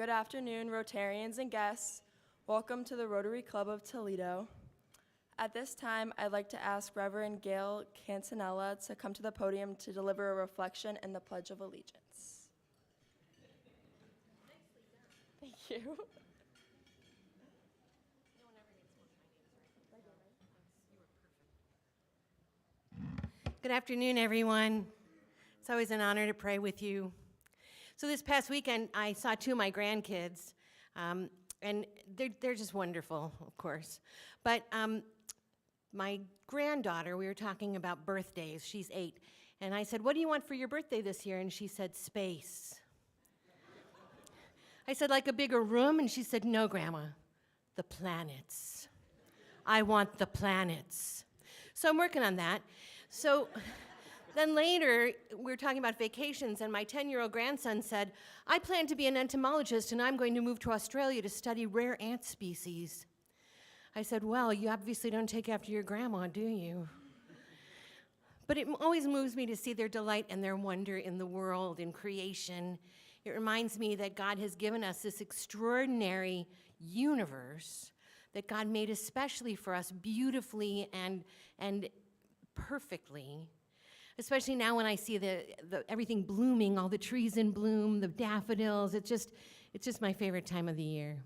Good afternoon, Rotarians and guests. Welcome to the Rotary Club of Toledo. At this time, I'd like to ask Reverend Gail Cantanella to come to the podium to deliver a reflection and the Pledge of Allegiance. Thank you. Good afternoon, everyone. It's always an honor to pray with you. So this past weekend, I saw two of my grandkids, and they're just wonderful, of course. But my granddaughter, we were talking about birthdays. She's 8. And I said, "What do you want for your birthday this year?" And she said, "Space." I said, "Like a bigger room?" And she said, "No, Grandma, the planets. I want the planets." So I'm working on that. So then later, we were talking about vacations, and my 10-year-old grandson said, "I plan to be an entomologist, and I'm going to move to Australia to study rare ant species." I said, "Well, you obviously don't take after your grandma, do you?" But it always moves me to see their delight and their wonder in the world, in creation. It reminds me that God has given us this extraordinary universe that God made especially for us beautifully and perfectly. Especially now when I see the everything blooming, all the trees in bloom, the daffodils, it's just my favorite time of the year.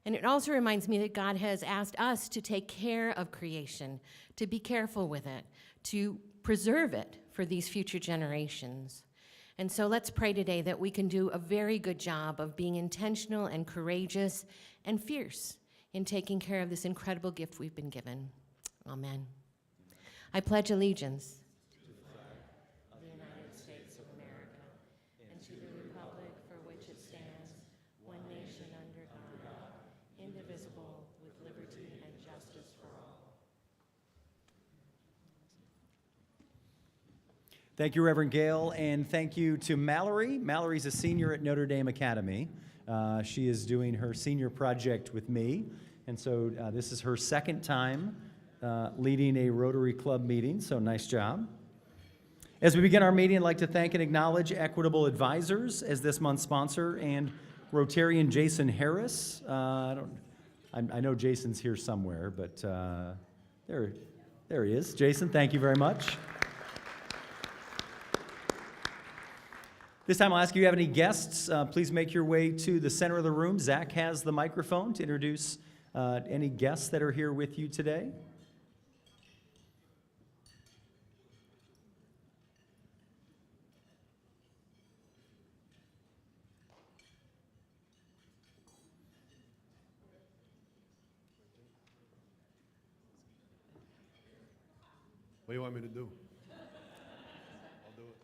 And it also reminds me that God has asked us to take care of creation, to be careful with it, to preserve it for these future generations. And so let's pray today that we can do a very good job of being intentional and courageous and fierce in taking care of this incredible gift we've been given. Amen. I pledge allegiance to the flag of the United States of America and to the republic for which it stands, one nation under God, indivisible, with liberty and justice for all. Thank you, Reverend Gail, and thank you to Mallory. Mallory's a senior at Notre Dame Academy. She is doing her senior project with me, and so this is her second time leading a Rotary Club meeting, so nice job. As we begin our meeting, I'd like to thank and acknowledge Equitable Advisors as this month's sponsor, and Rotarian Jason Harris. I know Jason's here somewhere, but there he is. Jason, thank you very much. This time I'll ask you, have any guests, please make your way to the center of the room. Zach has the microphone to introduce any guests that are here with you today. What do you want me to do? I'll do it.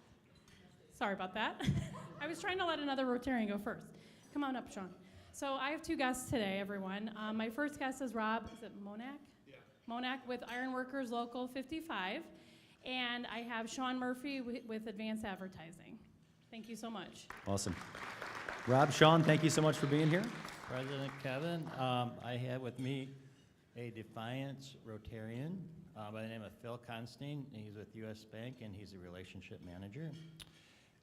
Sorry about that. I was trying to let another Rotarian go first. Come on up, Sean. So I have two guests today, everyone. My first guest is Rob, is it Monak? Yeah. Monak with Ironworkers Local 55. And I have Sean Murphy with Advanced Advertising. Thank you so much. Awesome. Rob, Sean, thank you so much for being here. President Kevin, I have with me a Defiance Rotarian by the name of Phil Constein. He's with U.S. Bank, and he's a relationship manager.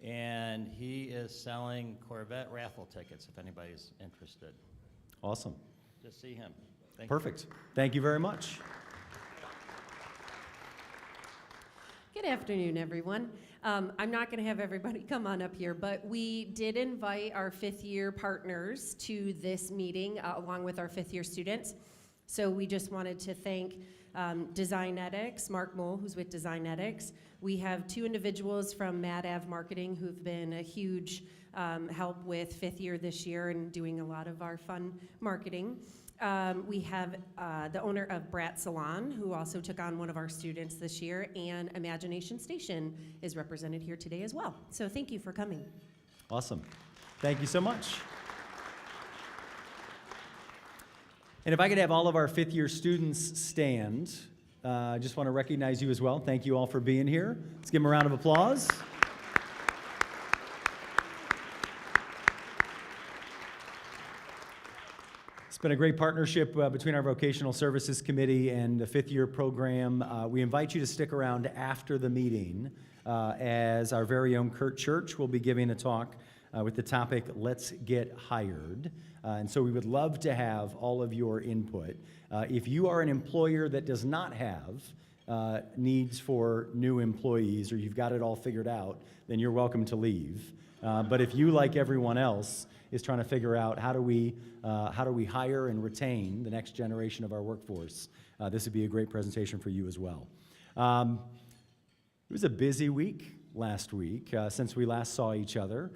And he is selling Corvette raffle tickets, if anybody's interested. Awesome. Just see him. Thank Perfect. Thank you very much. Good afternoon, everyone. I'm not going to have everybody come on up here, but we did invite our fifth-year partners to this meeting along with our fifth-year students. So we just wanted to thank Designetics, Mark Moll, who's with Designetics. We have two individuals from Mad Ave Marketing who've been a huge help with fifth year this year and doing a lot of our fun marketing. We have the owner of Brat Salon, who also took on one of our students this year, and Imagination Station is represented here today as well. So thank you for coming. Awesome. Thank you so much. And if I could have all of our fifth-year students stand, I just want to recognize you as well. Thank you all for being here. Let's give them a round of applause. It's been a great partnership between our Vocational Services Committee and the fifth-year program. We invite you to stick around after the meeting as our very own Kurt Church will be giving a talk with the topic, Let's Get Hired. And so we would love to have all of your input. If you are an employer that does not have needs for new employees, or you've got it all figured out, then you're welcome to leave. But if you, like everyone else, is trying to figure out how do we hire and retain the next generation of our workforce, this would be a great presentation for you as well. It was a busy week last week since we last saw each other.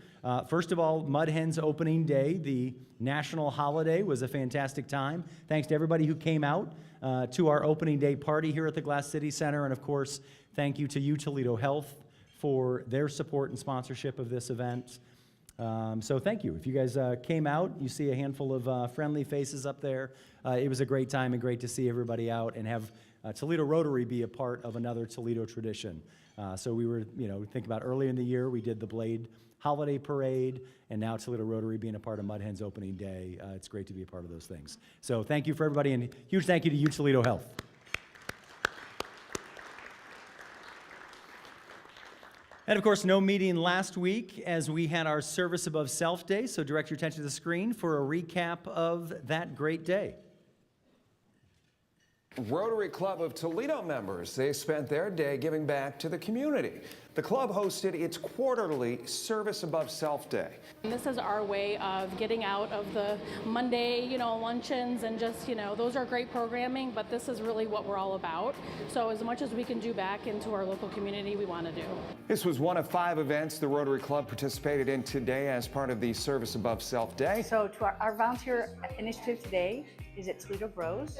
First of all, Mud Hens opening day, the national holiday, was a fantastic time. Thanks to everybody who came out to our opening day party here at the Glass City Center. And of course, thank you to Toledo Health for their support and sponsorship of this event. So thank you. If you guys came out, you see a handful of friendly faces up there. It was a great time and great to see everybody out and have Toledo Rotary be a part of another Toledo tradition. So we were, think about earlier in the year, we did the Blade Holiday Parade, and now Toledo Rotary being a part of Mud Hens opening day. It's great to be a part of those things. So thank you for everybody, and huge thank you to Toledo Health. And of course, no meeting last week as we had our Service Above Self Day, so direct your attention to the screen for a recap of that great day. Rotary Club of Toledo members, they spent their day giving back to the community. The club hosted its quarterly Service Above Self Day. And this is our way of getting out of the Monday, luncheons and just, those are great programming, but this is really what we're all about. So as much as we can do back into our local community, we want to do. This was one of 5 events the Rotary Club participated in today as part of the Service Above Self Day. So to our volunteer initiative today is at Toledo Grows,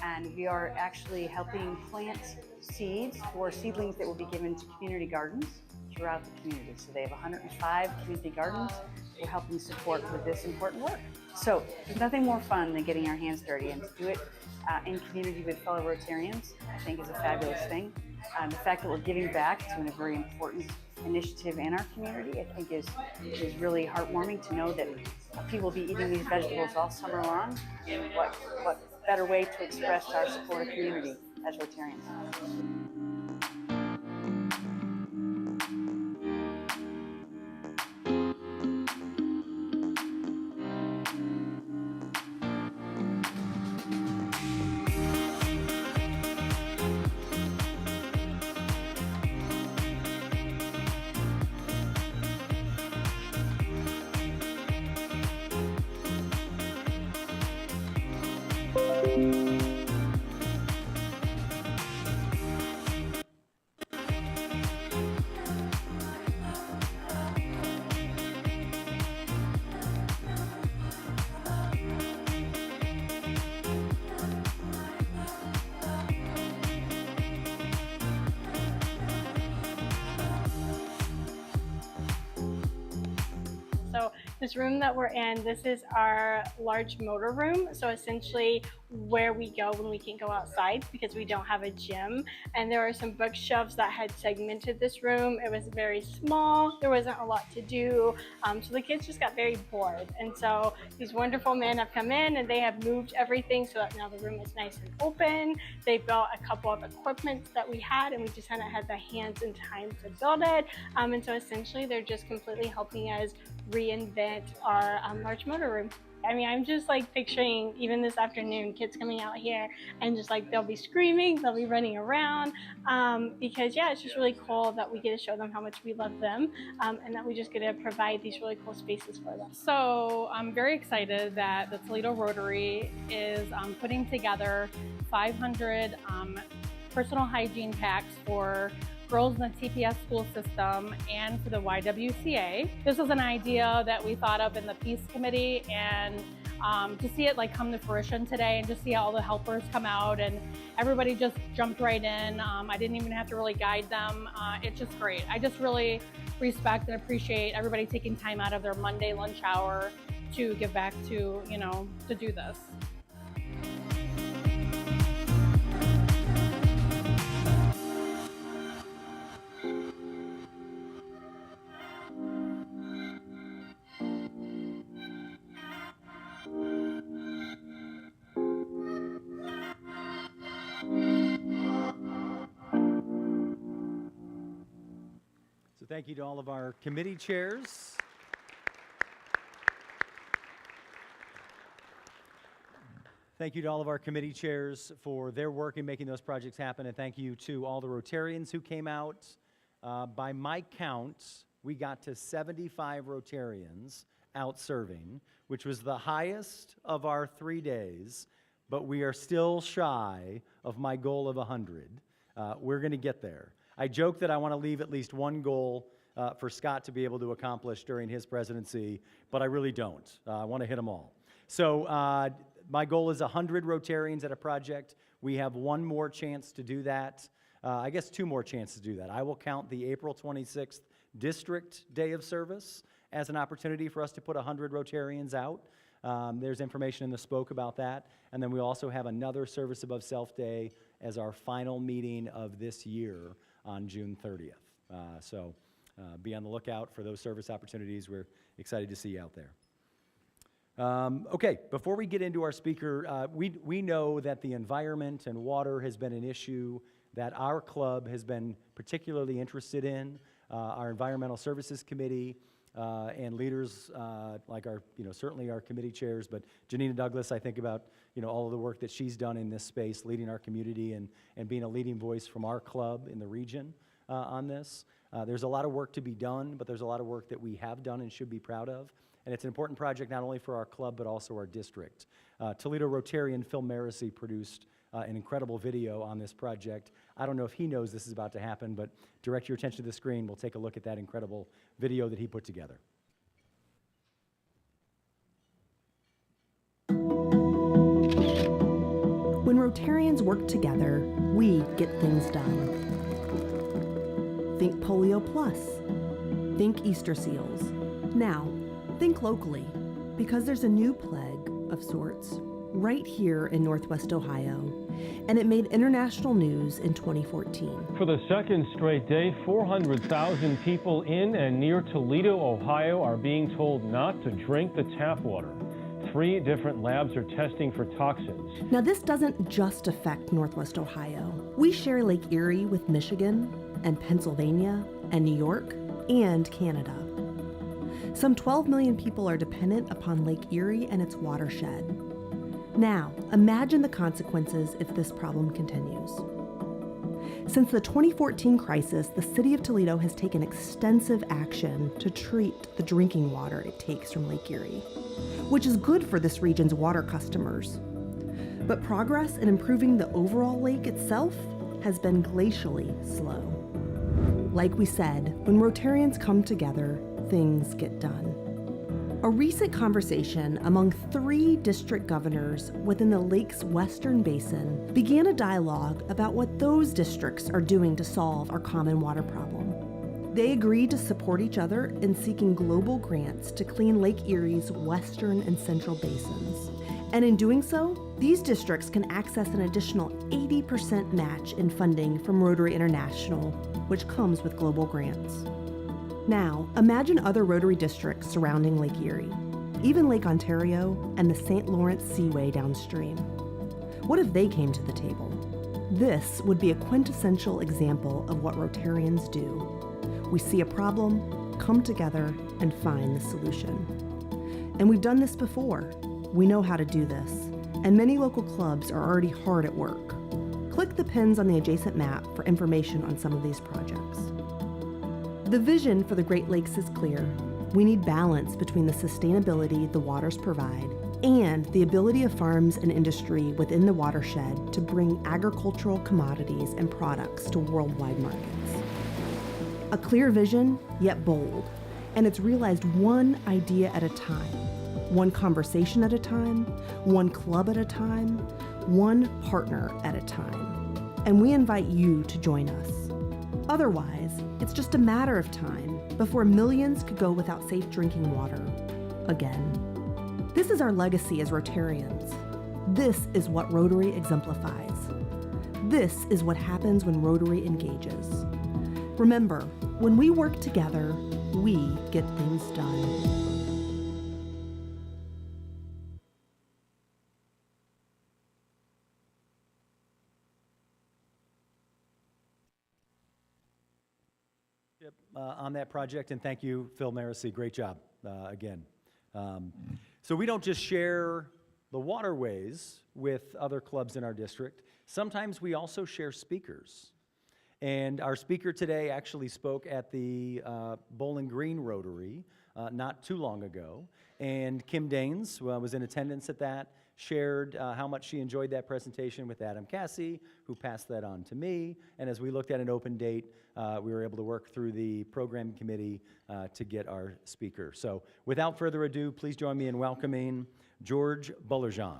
and we are actually helping plant seeds for seedlings that will be given to community gardens throughout the community. So they have 105 community gardens we're helping support with this important work. So there's nothing more fun than getting our hands dirty, and to do it in community with fellow Rotarians, I think is a fabulous thing. The fact that we're giving back to a very important initiative in our community, I think is really heartwarming to know that people will be eating these vegetables all summer long. And what better way to express our support of community as Rotarians. So this room that we're in, this is our large motor room. So essentially where we go when we can't go outside because we don't have a gym. And there were some bookshelves that had segmented this room. It was very small. There wasn't a lot to do. So the kids just got very bored. And so these wonderful men have come in and they have moved everything so that now the room is nice and open. They built a couple of equipment that we had and we just hadn't had the hands and time to build it. And so essentially they're just completely helping us reinvent our large motor room. I mean, I'm just like picturing even this afternoon, kids coming out here and just like they'll be screaming, they'll be running around because yeah, it's just really cool that we get to show them how much we love them and that we just get to provide these really cool spaces for them. So I'm very excited that the Toledo Rotary is putting together 500 personal hygiene packs for girls in the TPS school system and for the YWCA. This was an idea that we thought of in the Peace Committee, and to see it like come to fruition today and just see all the helpers come out and everybody just jumped right in. I didn't even have to really guide them. It's just great. I just really respect and appreciate everybody taking time out of their Monday lunch hour to give back to, to do this. So thank you to all of our committee chairs. Thank you to all of our committee chairs for their work in making those projects happen, and thank you to all the Rotarians who came out. By my count, we got to 75 Rotarians out serving, which was the highest of our 3 days, but we are still shy of my goal of 100. We're going to get there. I joke that I want to leave at least one goal for Scott to be able to accomplish during his presidency, but I really don't. I want to hit them all. So my goal is 100 Rotarians at a project. We have one more chance to do that. I guess 2 more chances to do that. I will count the April 26th District Day of Service as an opportunity for us to put 100 Rotarians out. There's information in the spoke about that. And then we also have another Service Above Self Day as our final meeting of this year on June 30th. So be on the lookout for those service opportunities. We're excited to see you out there. Okay, before we get into our speaker, we know that the environment and water has been an issue that our club has been particularly interested in. Our Environmental Services Committee and leaders like our, certainly our committee chairs, but Janina Douglas, I think about, all of the work that she's done in this space, leading our community and being a leading voice from our club in the region on this. There's a lot of work to be done, but there's a lot of work that we have done and should be proud of. And it's an important project not only for our club, but also our district. Toledo Rotarian Phil Marissy produced an incredible video on this project. I don't know if he knows this is about to happen, but direct your attention to the screen. We'll take a look at that incredible video that he put together. When Rotarians work together, we get things done. Think Polio Plus. Think Easter seals. Now, think locally, because there's a new plague of sorts right here in Northwest Ohio, and it made international news in 2014. For the second straight day, 400,000 people in and near Toledo, Ohio are being told not to drink the tap water. 3 different labs are testing for toxins. Now, this doesn't just affect Northwest Ohio. We share Lake Erie with Michigan and Pennsylvania and New York and Canada. Some 12 million people are dependent upon Lake Erie and its watershed. Now, imagine the consequences if this problem continues. Since the 2014 crisis, the city of Toledo has taken extensive action to treat the drinking water it takes from Lake Erie, which is good for this region's water customers. But progress in improving the overall lake itself has been glacially slow. Like we said, when Rotarians come together, things get done. A recent conversation among 3 district governors within the lake's western basin began a dialogue about what those districts are doing to solve our common water problem. They agreed to support each other in seeking global grants to clean Lake Erie's western and central basins. And in doing so, these districts can access an additional 80% match in funding from Rotary International, which comes with global grants. Now, imagine other Rotary districts surrounding Lake Erie, even Lake Ontario and the St. Lawrence Seaway downstream. What if they came to the table? This would be a quintessential example of what Rotarians do. We see a problem, come together, and find the solution. And we've done this before. We know how to do this, and many local clubs are already hard at work. Click the pins on the adjacent map for information on some of these projects. The vision for the Great Lakes is clear. We need balance between the sustainability the waters provide and the ability of farms and industry within the watershed to bring agricultural commodities and products to worldwide markets. A clear vision, yet bold, and it's realized one idea at a time, one conversation at a time, one club at a time, one partner at a time. And we invite you to join us. Otherwise, it's just a matter of time before millions could go without safe drinking water again. This is our legacy as Rotarians. This is what Rotary exemplifies. This is what happens when Rotary engages. Remember, when we work together, we get things done. On that project, and thank you, Phil Marissy. Great job again. So we don't just share the waterways with other clubs in our district, sometimes we also share speakers. And our speaker today actually spoke at the Bowling Green Rotary not too long ago. And Kim Daines was in attendance at that, shared how much she enjoyed that presentation with Adam Cassie, who passed that on to me. And as we looked at an open date, we were able to work through the program committee to get our speaker. So without further ado, please join me in welcoming George Bullerjahn.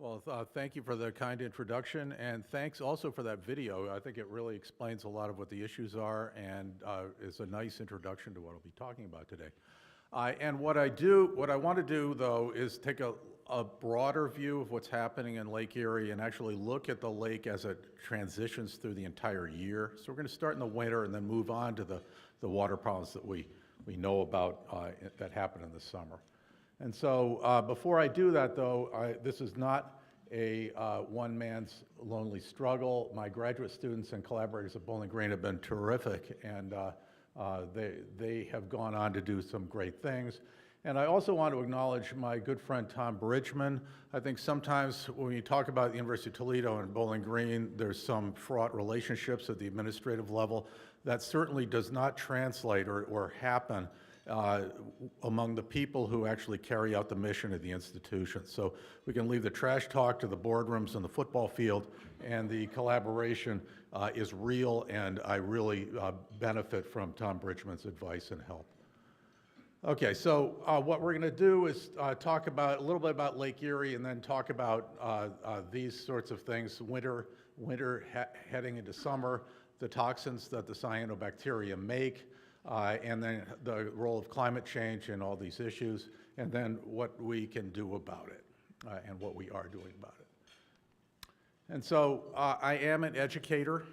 Well, thank you for the kind introduction, and thanks also for that video. I think it really explains a lot of what the issues are and is a nice introduction to what I'll be talking about today. And what I want to do, though, is take a broader view of what's happening in Lake Erie and actually look at the lake as it transitions through the entire year. So we're going to start in the winter and then move on to the water problems that we know about that happen in the summer. And so before I do that, though, this is not a one man's lonely struggle. My graduate students and collaborators at Bowling Green have been terrific, and they have gone on to do some great things. And I also want to acknowledge my good friend Tom Bridgman. I think sometimes when you talk about the University of Toledo and Bowling Green, there's some fraught relationships at the administrative level. That certainly does not translate or happen among the people who actually carry out the mission of the institution. So we can leave the trash talk to the boardrooms and the football field, and the collaboration is real, and I really benefit from Tom Bridgman's advice and help. Okay, so what we're going to do is talk about a little bit about Lake Erie, and then talk about these sorts of things: winter heading into summer, the toxins that the cyanobacteria make, and then the role of climate change in all these issues, and then what we can do about it, and what we are doing about it. And so I am an educator.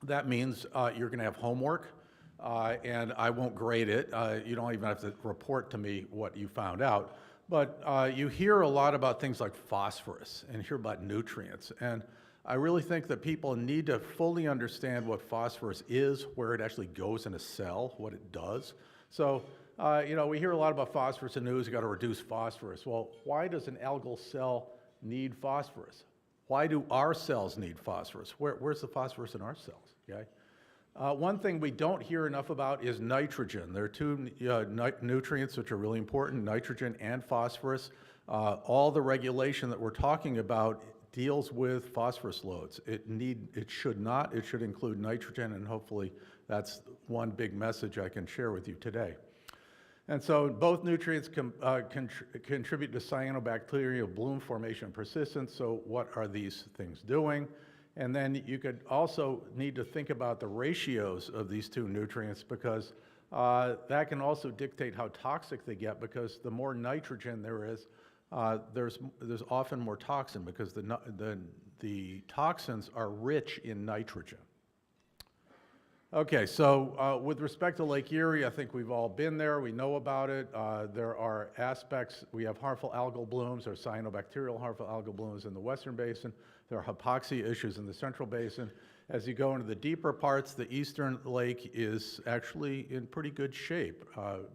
That means you're going to have homework, and I won't grade it. You don't even have to report to me what you found out. But you hear a lot about things like phosphorus and hear about nutrients. And I really think that people need to fully understand what phosphorus is, where it actually goes in a cell, what it does. So, we hear a lot about phosphorus in the news. You got to reduce phosphorus. Well, why does an algal cell need phosphorus? Why do our cells need phosphorus? Where's the phosphorus in our cells? Okay. One thing we don't hear enough about is nitrogen. There are two nutrients which are really important: nitrogen and phosphorus. All the regulation that we're talking about deals with phosphorus loads. It should not. It should include nitrogen, and hopefully that's one big message I can share with you today. And so both nutrients contribute to cyanobacterial bloom formation and persistence. So what are these things doing? And then you could also need to think about the ratios of these two nutrients, because that can also dictate how toxic they get, because the more nitrogen there is, there's often more toxin, because the toxins are rich in nitrogen. Okay, so with respect to Lake Erie, I think we've all been there. We know about it. There are aspects. We have harmful algal blooms, or cyanobacterial harmful algal blooms in the western basin. There are hypoxia issues in the central basin. As you go into the deeper parts, the eastern lake is actually in pretty good shape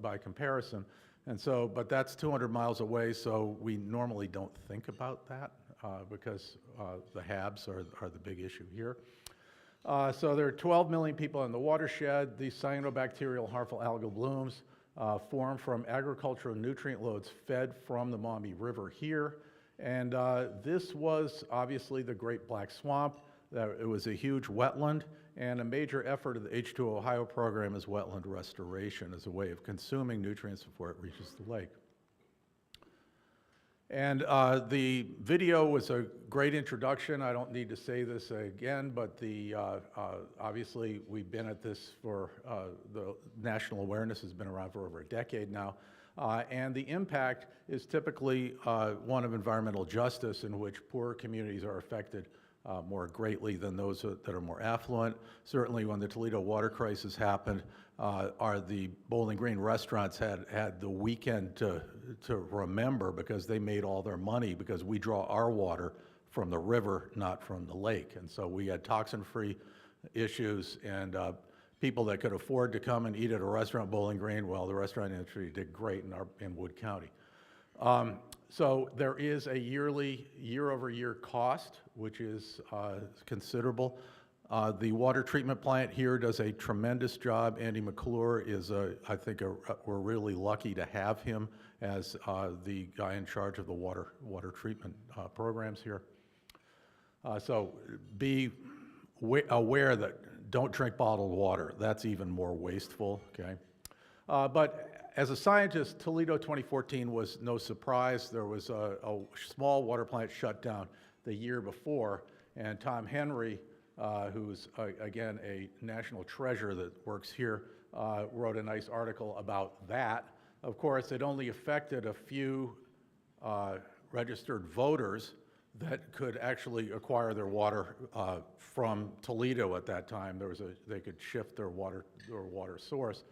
by comparison. And so, but that's 200 miles away, so we normally don't think about that because the HABs are the big issue here. So there are 12 million people in the watershed. These cyanobacterial harmful algal blooms form from agricultural nutrient loads fed from the Maumee River here. And this was obviously the Great Black Swamp. It was a huge wetland, and a major effort of the H2O Ohio program is wetland restoration as a way of consuming nutrients before it reaches the lake. And the video was a great introduction. I don't need to say this again, but obviously we've been at this for, the national awareness has been around for over a decade now. And the impact is typically one of environmental justice, in which poor communities are affected more greatly than those that are more affluent. Certainly when the Toledo water crisis happened, the Bowling Green restaurants had the weekend to remember, because they made all their money because we draw our water from the river, not from the lake. And so we had toxin-free issues, and people that could afford to come and eat at a restaurant, Bowling Green, well, the restaurant industry did great in Wood County. So there is a year-over-year cost, which is considerable. The water treatment plant here does a tremendous job. Andy McClure is, I think, we're really lucky to have him as the guy in charge of the water treatment programs here. So be aware that don't drink bottled water. That's even more wasteful, okay? But as a scientist, Toledo 2014 was no surprise. There was a small water plant shut down the year before, and Tom Henry, who's, again, a national treasure that works here, wrote a nice article about that. Of course, it only affected a few registered voters that could actually acquire their water from Toledo at that time. They could shift their water source.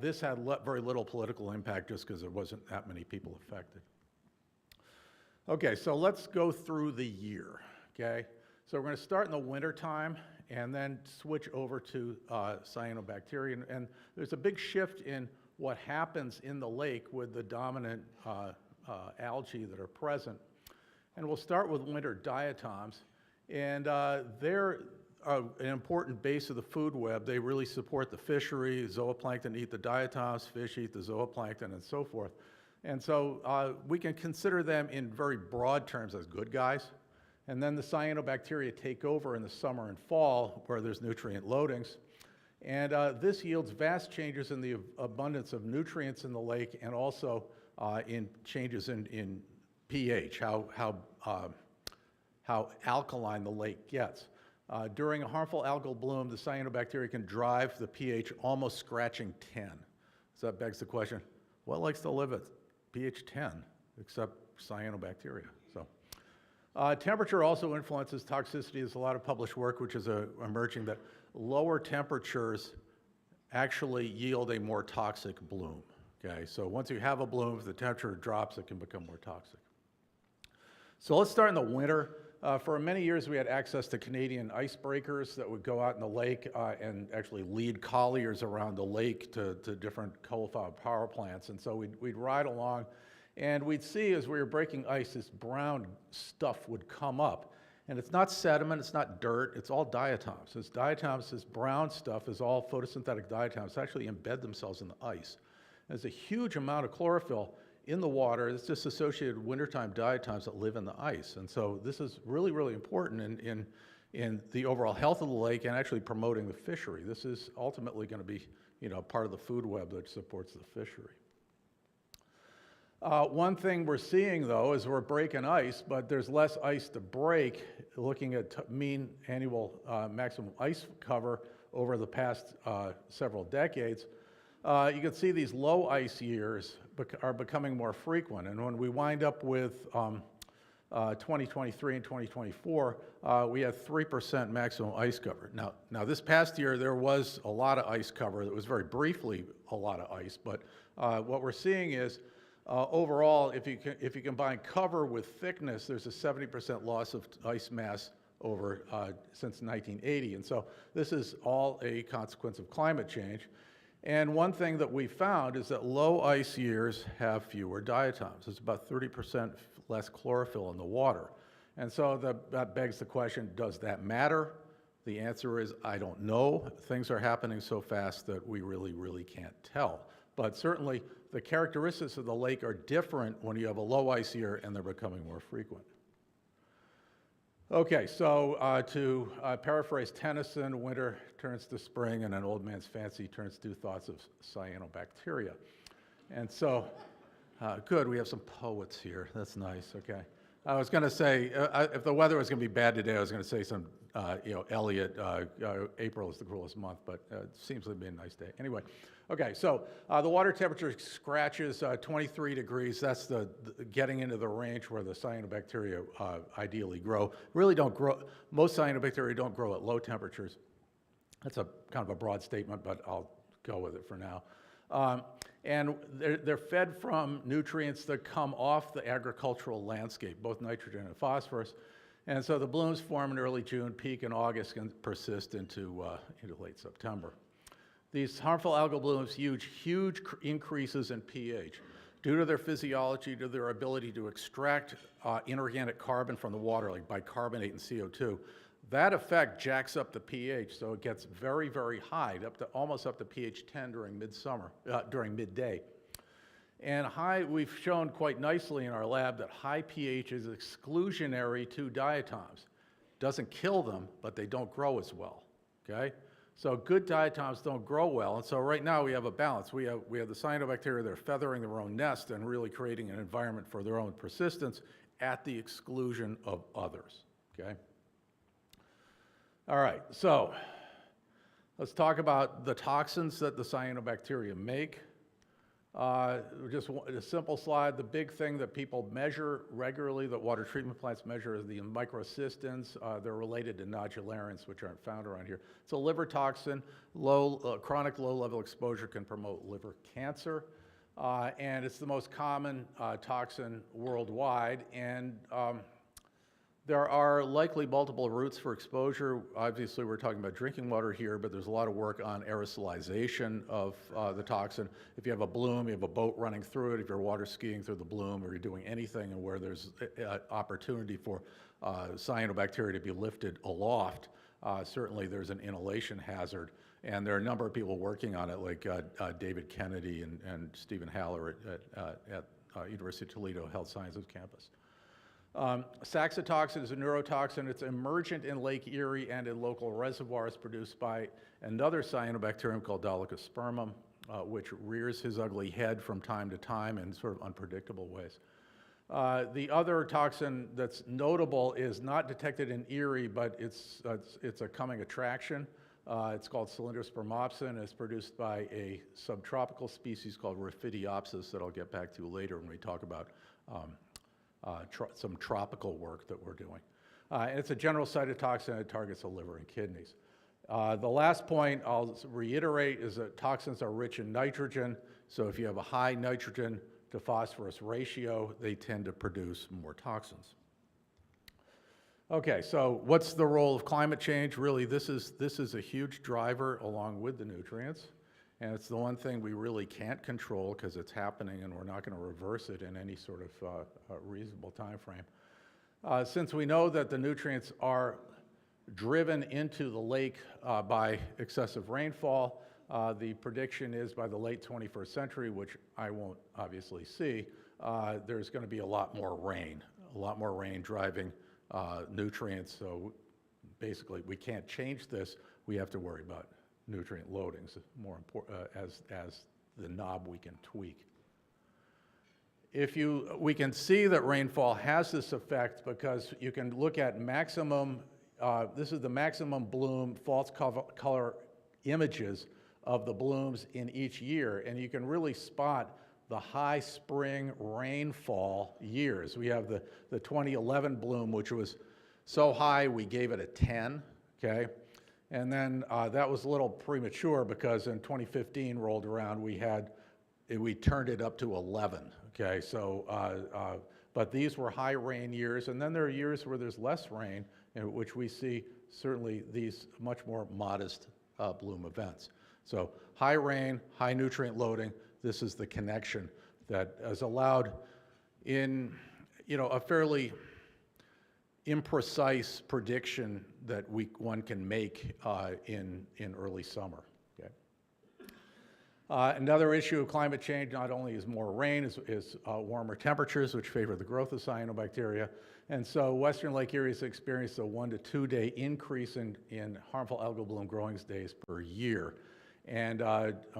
This had very little political impact just because there wasn't that many people affected. Okay, so let's go through the year, okay? So we're going to start in the wintertime and then switch over to cyanobacteria. And there's a big shift in what happens in the lake with the dominant algae that are present. And we'll start with winter diatoms. And they're an important base of the food web. They really support the fishery. Zooplankton eat the diatoms, fish eat the zooplankton, and so forth. And so we can consider them in very broad terms as good guys. And then the cyanobacteria take over in the summer and fall, where there's nutrient loadings. And this yields vast changes in the abundance of nutrients in the lake, and also in changes in pH, how alkaline the lake gets. During a harmful algal bloom, the cyanobacteria can drive the pH almost scratching 10. So that begs the question, what likes to live at pH 10 except cyanobacteria? So, temperature also influences toxicity. There's a lot of published work which is emerging that lower temperatures actually yield a more toxic bloom. Okay, so once you have a bloom, if the temperature drops, it can become more toxic. So let's start in the winter. For many years, we had access to Canadian icebreakers that would go out in the lake and actually lead colliers around the lake to different coal-fired power plants. And so we'd ride along, and we'd see as we were breaking ice, this brown stuff would come up. And it's not sediment, it's not dirt, it's all diatoms. This brown stuff is all photosynthetic diatoms that actually embed themselves in the ice. There's a huge amount of chlorophyll in the water. It's just associated with wintertime diatoms that live in the ice. And so this is really, really important in the overall health of the lake and actually promoting the fishery. This is ultimately going to be, part of the food web that supports the fishery. One thing we're seeing, though, is we're breaking ice, but there's less ice to break. Looking at mean annual maximum ice cover over the past several decades, you can see these low ice years are becoming more frequent. And when we wind up with 2023 and 2024, we have 3% maximum ice cover. Now this past year, there was a lot of ice cover. It was very briefly a lot of ice, but what we're seeing is overall, if you combine cover with thickness, there's a 70% loss of ice mass over since 1980. And so this is all a consequence of climate change. And one thing that we found is that low ice years have fewer diatoms. It's about 30% less chlorophyll in the water. And so that begs the question, does that matter? The answer is, I don't know. Things are happening so fast that we really, really can't tell. But certainly, the characteristics of the lake are different when you have a low ice year and they're becoming more frequent. Okay, so to paraphrase Tennyson, winter turns to spring and an old man's fancy turns to thoughts of cyanobacteria. And so, good, we have some poets here. That's nice, okay. I was going to say, if the weather was going to be bad today, I was going to say some, Elliot, April is the coolest month, but it seems to be a nice day. Anyway, okay, so the water temperature scratches 23 degrees. That's the getting into the range where the cyanobacteria ideally grow. Really don't grow, most cyanobacteria don't grow at low temperatures. That's a kind of a broad statement, but I'll go with it for now. And they're fed from nutrients that come off the agricultural landscape, both nitrogen and phosphorus. And so the blooms form in early June, peak in August, and persist into late September. These harmful algal blooms huge increases in pH. Due to their physiology, to their ability to extract inorganic carbon from the water, like bicarbonate and CO2, that effect jacks up the pH, so it gets very, very high, almost up to pH 10 during during midday. And we've shown quite nicely in our lab that high pH is exclusionary to diatoms. Doesn't kill them, but they don't grow as well, okay? So good diatoms don't grow well, and so right now we have a balance. We have the cyanobacteria that are feathering their own nest and really creating an environment for their own persistence at the exclusion of others, okay? All right, so let's talk about the toxins that the cyanobacteria make. Just a simple slide. The big thing that people measure regularly, that water treatment plants measure, is the microcystins. They're related to nodularians, which aren't found around here. It's a liver toxin. Chronic low-level exposure can promote liver cancer, and it's the most common toxin worldwide. And there are likely multiple routes for exposure. Obviously, we're talking about drinking water here, but there's a lot of work on aerosolization of the toxin. If you have a bloom, you have a boat running through it, if you're water skiing through the bloom, or you're doing anything where there's opportunity for cyanobacteria to be lifted aloft, certainly there's an inhalation hazard. And there are a number of people working on it, like David Kennedy and Stephen Haller at University of Toledo Health Sciences campus. Saxitoxin is a neurotoxin. It's emergent in Lake Erie and in local reservoirs produced by another cyanobacterium called Dolichospermum, which rears his ugly head from time to time in sort of unpredictable ways. The other toxin that's notable is not detected in Erie, but it's a coming attraction. It's called Cylindrospermopsin. It's produced by a subtropical species called Raphidiopsis that I'll get back to later when we talk about some tropical work that we're doing. And it's a general cytotoxin. It targets the liver and kidneys. The last point I'll reiterate is that toxins are rich in nitrogen. So if you have a high nitrogen to phosphorus ratio, they tend to produce more toxins. Okay, so what's the role of climate change? Really, this is a huge driver along with the nutrients. And it's the one thing we really can't control because it's happening and we're not going to reverse it in any sort of reasonable time frame. Since we know that the nutrients are driven into the lake by excessive rainfall, the prediction is by the late 21st century, which I won't obviously see, there's going to be a lot more rain driving nutrients. So basically, we can't change this. We have to worry about nutrient loadings more important as the knob we can tweak. We can see that rainfall has this effect because you can look at maximum, this is the maximum bloom false color images of the blooms in each year, and you can really spot the high spring rainfall years. We have the 2011 bloom, which was so high we gave it a 10, okay? And then that was a little premature because in 2015 rolled around, we turned it up to 11, okay? So, but these were high rain years, and then there are years where there's less rain, in which we see certainly these much more modest bloom events. So high rain, high nutrient loading, this is the connection that has allowed in, a fairly imprecise prediction that one can make in early summer. Okay. Another issue of climate change not only is more rain, is warmer temperatures, which favor the growth of cyanobacteria. And so Western Lake Erie has experienced a 1 to 2 day increase in harmful algal bloom growing days per year. And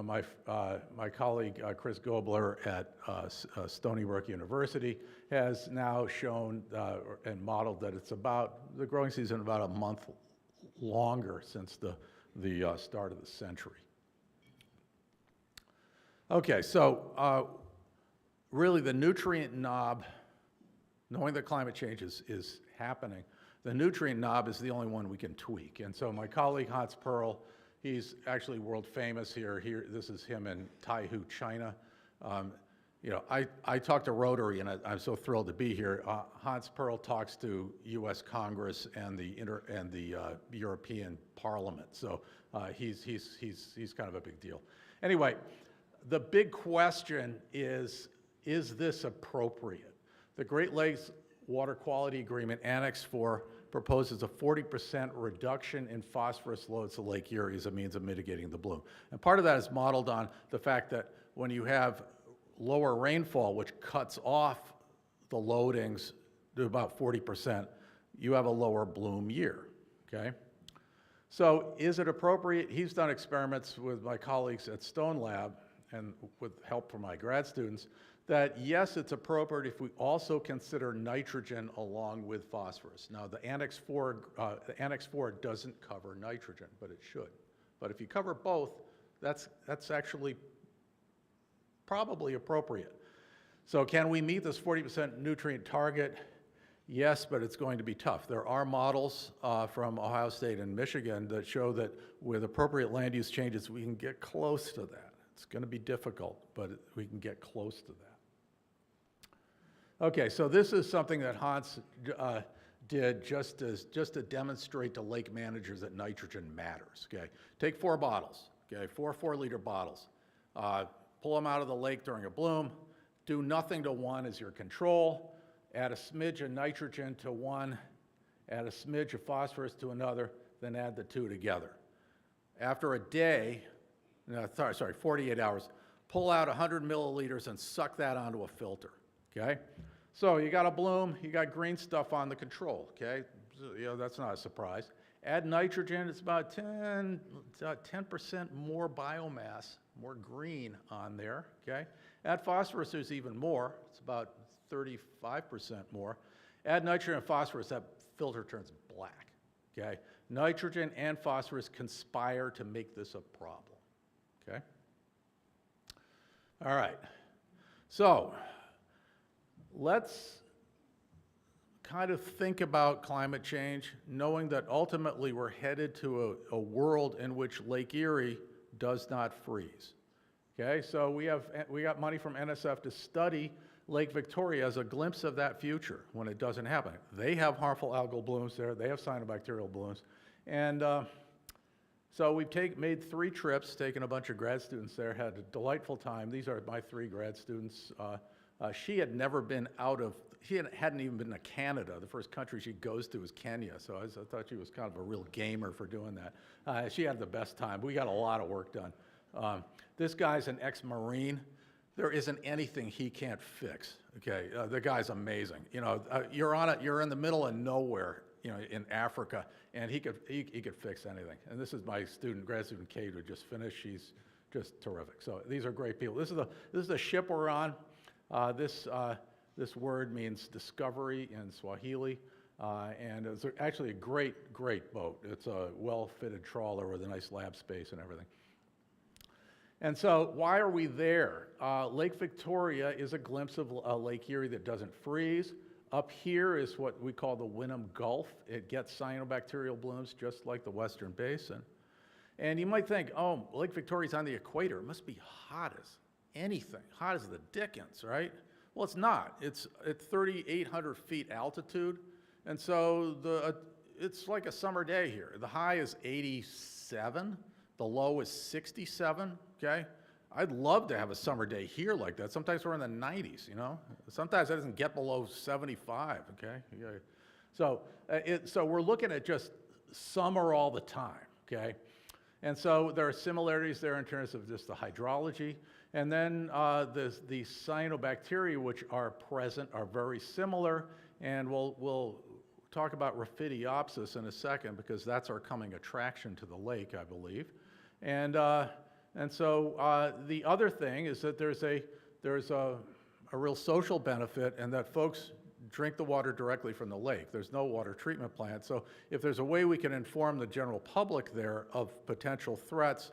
my colleague, Chris Gobler at Stony Brook University, has now shown and modeled that it's about, the growing season about a month longer since the start of the century. Okay, so really the nutrient knob, knowing that climate change is happening, the nutrient knob is the only one we can tweak. And so my colleague Hans Perl, he's actually world famous here. This is him in Taihu, China. You know, I talk to Rotary, and I'm so thrilled to be here. Hans Perl talks to U.S. Congress and the European Parliament, so he's kind of a big deal. Anyway, the big question is this appropriate? The Great Lakes Water Quality Agreement, Annex 4, proposes a 40% reduction in phosphorus loads to Lake Erie as a means of mitigating the bloom. And part of that is modeled on the fact that when you have lower rainfall, which cuts off the loadings to about 40%, you have a lower bloom year, okay? So is it appropriate? He's done experiments with my colleagues at Stone Lab and with help from my grad students, that yes, it's appropriate if we also consider nitrogen along with phosphorus. Now, the Annex 4 doesn't cover nitrogen, but it should. But if you cover both, that's actually probably appropriate. So can we meet this 40% nutrient target? Yes, but it's going to be tough. There are models from Ohio State and Michigan that show that with appropriate land use changes, we can get close to that. It's going to be difficult, but we can get close to that. Okay, so this is something that Hans did just to demonstrate to lake managers that nitrogen matters, okay? Take 4 bottles, okay, 4 4-liter bottles. Pull them out of the lake during a bloom. Do nothing to one as your control. Add a smidge of nitrogen to one. Add a smidge of phosphorus to another. Then add the 2 together. After a day, 48 hours, pull out 100 milliliters and suck that onto a filter, okay? So you got a bloom, you got green stuff on the control, okay? So, you know, that's not a surprise. Add nitrogen, it's about 10% more biomass, more green on there, okay? Add phosphorus, there's even more. It's about 35% more. Add nitrogen and phosphorus, that filter turns black, okay? Nitrogen and phosphorus conspire to make this a problem, okay? All right, so let's kind of think about climate change, knowing that ultimately we're headed to a world in which Lake Erie does not freeze. Okay, so we got money from NSF to study Lake Victoria as a glimpse of that future when it doesn't happen. They have harmful algal blooms there, they have cyanobacterial blooms, and so we've made 3 trips, taken a bunch of grad students there, had a delightful time. These are my 3 grad students. She had never been she hadn't even been to Canada. The first country she goes to is Kenya, so I thought she was kind of a real gamer for doing that. She had the best time. We got a lot of work done. This guy's an ex-Marine. There isn't anything he can't fix, okay? The guy's amazing. You know, you're in the middle of nowhere, you know, in Africa, and he could fix anything. And this is my grad student Kate, who just finished. She's just terrific. So these are great people. This is the ship we're on. This word means discovery in Swahili, and it's actually a great boat. It's a well-fitted trawler with a nice lab space and everything. And so why are we there? Lake Victoria is a glimpse of Lake Erie that doesn't freeze. Up here is what we call the Wynnum Gulf. It gets cyanobacterial blooms just like the Western Basin. And you might think, oh, Lake Victoria's on the equator. It must be hot as anything, hot as the dickens, right? Well, it's not. It's at 3,800 feet altitude, and so it's like a summer day here. The high is 87, the low is 67, okay? I'd love to have a summer day here like that. Sometimes we're in the 90s, you know? Sometimes it doesn't get below 75, okay? So we're looking at just summer all the time, okay? And so there are similarities there in terms of just the hydrology. And then the cyanobacteria, which are present, are very similar. And we'll talk about Raphidiopsis in a second, because that's our coming attraction to the lake, I believe. And And so the other thing is that there's a real social benefit, and that folks drink the water directly from the lake. There's no water treatment plant. So if there's a way we can inform the general public there of potential threats,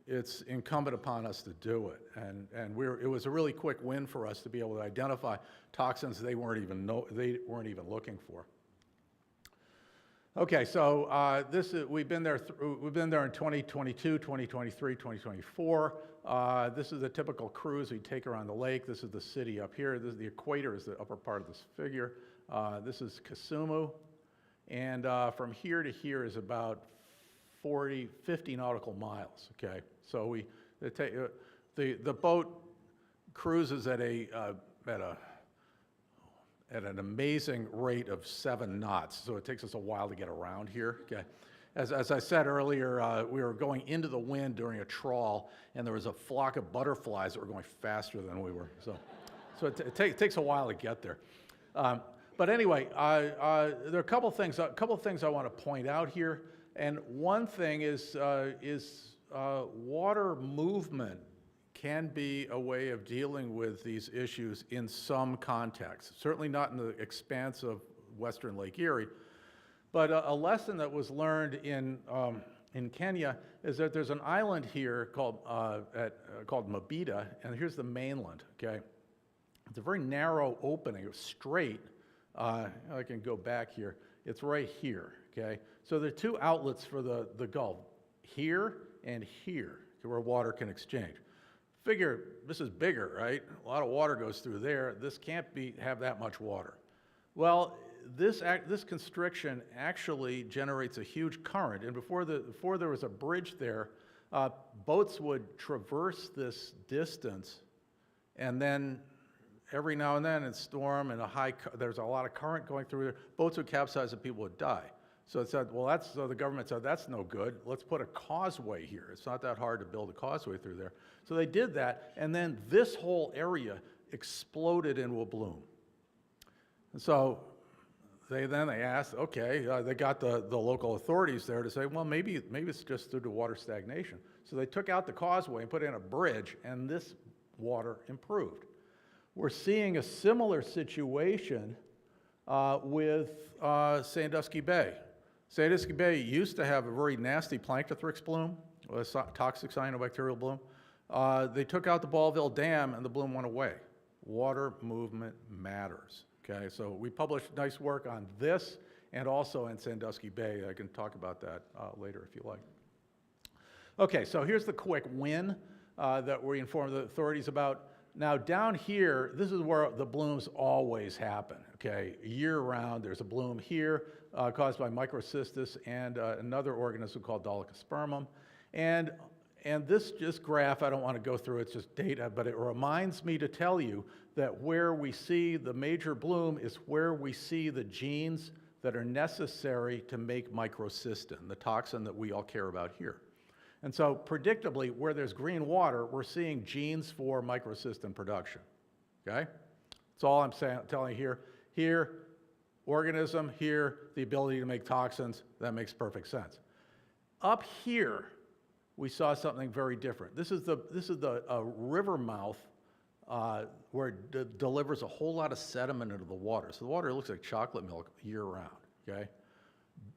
it's incumbent upon us to do it. And it was a really quick win for us to be able to identify toxins they weren't even looking for. Okay, so we've been there in 2022, 2023, 2024. This is a typical cruise we take around the lake. This is the city up here. This is the equator, is the upper part of this figure. This is Kisumu, and from here to here is about 50 nautical miles. Okay, so the boat cruises at an amazing rate of 7 knots, so it takes us a while to get around here. Okay. As I said earlier, we were going into the wind during a trawl, and there was a flock of butterflies that were going faster than we were. So it takes a while to get there. But anyway, there are a couple of things I want to point out here, and one thing is water movement can be a way of dealing with these issues in some contexts. Certainly not in the expanse of Western Lake Erie, but a lesson that was learned in Kenya is that there's an island here called Mabita, and here's the mainland. Okay, it's a very narrow opening. It's straight. I can go back here. It's right here. Okay, so there are 2 outlets for the Gulf, here and here, where water can exchange. Figure this is bigger, right? A lot of water goes through there. This can't have that much water. Well, this constriction actually generates a huge current, and before there was a bridge there, boats would traverse this distance, and then every now and then in storm and there's a lot of current going through there, boats would capsize and people would die. So it said, well, so the government said, that's no good. Let's put a causeway here. It's not that hard to build a causeway through there. So they did that, and then this whole area exploded into a bloom. And so they asked, okay, they got the local authorities there to say, well, maybe it's just due to water stagnation. So they took out the causeway and put in a bridge, and this water improved. We're seeing a similar situation with Sandusky Bay. Sandusky Bay used to have a very nasty Planktothrix bloom, a toxic cyanobacterial bloom. They took out the Ballville Dam and the bloom went away. Water movement matters. Okay, so we published nice work on this and also in Sandusky Bay. I can talk about that later if you like. Okay, so here's the quick win that we informed the authorities about. Now down here, this is where the blooms always happen, okay? Year round, there's a bloom here caused by microcystis and another organism called Dolichospermum. And this graph, I don't want to go through, it's just data, but it reminds me to tell you that where we see the major bloom is where we see the genes that are necessary to make microcystin, the toxin that we all care about here. And so predictably, where there's green water, we're seeing genes for microcystin production, okay? That's all I'm telling you here. Here, organism, here, the ability to make toxins, that makes perfect sense. Up here, we saw something very different. This is the river mouth where it delivers a whole lot of sediment into the water. So the water looks like chocolate milk year round, okay?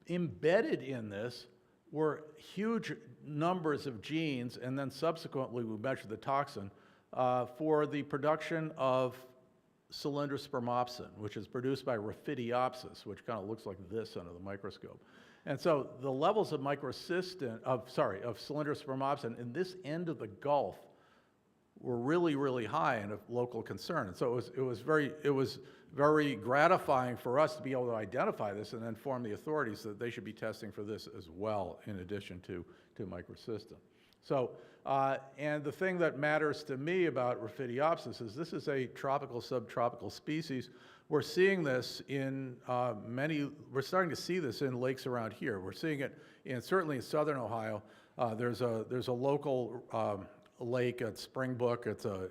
Embedded in this were huge numbers of genes, and then subsequently we measured the toxin for the production of cylindrospermopsin, which is produced by Raphidiopsis, which kind of looks like this under the microscope. And so the levels of cylindrospermopsin in this end of the Gulf were really, really high and of local concern. And so it was very gratifying for us to be able to identify this and inform the authorities that they should be testing for this as well, in addition to microcystin. So, and the thing that matters to me about Raphidiopsis is this is a tropical, subtropical species. We're seeing this in we're starting to see this in lakes around here. We're seeing it certainly in southern Ohio. There's a local lake at Springbrook. It's a